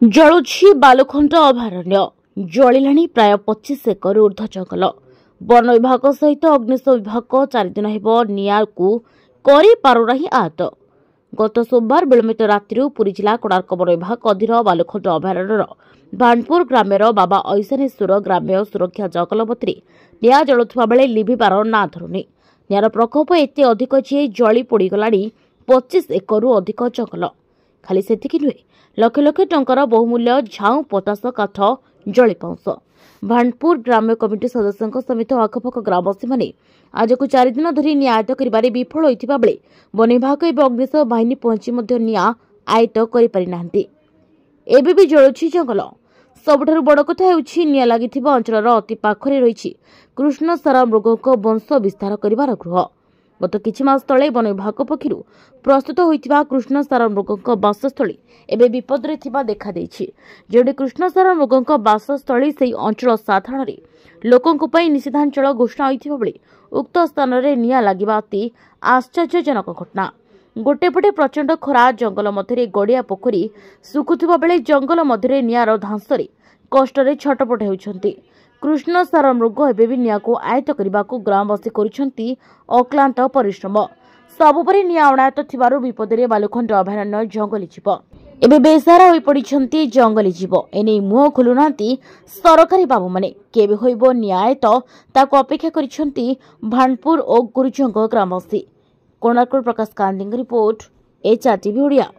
जलुछि बालुखंड अभयारण्य जलिलाणी प्राय 25 एकर ऊर्ध्व जंगल। वन विभाग सहित अग्निशम विभाग 4 दिन हेब निआं को करि पारुनाही आहत। गत सोमवार विलंबित रात्रि पुरी जिला कोणार्क वन विभाग अधीन बालुखंड अभयारण्यर भानपुर ग्रामेर बाबा ऐशानेश्वर ग्राम्य सुरक्षा जंगल मध्य निआं जलुवा बेले लिभिबार ना धरुनी। निआर प्रकोप एते अधिक जे जली पोड़गलाणी 25 एकरु अधिक जंगल। खाली सेतिकी नुहे लक्ष लक्ष टंकार बहुमूल्य झाऊ पतास काठ जली पाउंस। भानपुर ग्राम्य कमिटी सदस्यों समेत आखपाख ग्रामवासी माने आज को 4 दिन धरी निआं आयत्त करिबारे विफल होइतिबा बेले वन विभाग एवं अग्निशम बाहिनी पहुंची मध्य निआं आयत्त करि पारि नाहंती। एबे भी जळुछि जंगल। सबठारु बड़ कथा हेउछि निआं लागिथिबा अंचलर अति पाखरे रहिछि कृष्णसारा मृगक वंश विस्तार करिबार गृह। गत किछि मास तले वन विभाग पक्षरु प्रस्तुत होइतिबा कृष्णसारा मृगक बासस्थली एबे विपदरे थिबा देखा देछि। जेडे कृष्णसारा मृगक बासस्थली सेही अंचल साधारण लोकंक पई निषेधांचल घोषणा होइथिबा बेले उक्त स्थान रे निआं लागिबा अति आश्चर्यजनक घटना। गोटेपटे प्रचंड खरा जंगल मध्य गड़िया पोखरी सुखुथिबा बेले जंगल मध्य निआर धांसरे कष्टरे छटपट हेउछंती। कृष्णसारा मृग एबे भी निआं को आयत्त करबाकू ग्रामवासी करुछंती अक्लांत परिश्रम। सबुपरि निआं अणायत्त थिबारु विपदरे बालुखंड अभयारण्य जंगली जीव एबे बेसहारा होई पड़िछंती। जंगली जीव एने मुह खोलुनांती सरकारी बाबू माने केबे होइबो निआं आयत्त ताको अपेक्षा करिछंती भानपुर और गुरुजंग ग्रामवासी। कोणार्क प्रकाश कांदिंग रिपोर्ट एचआरटीवी ओडिया।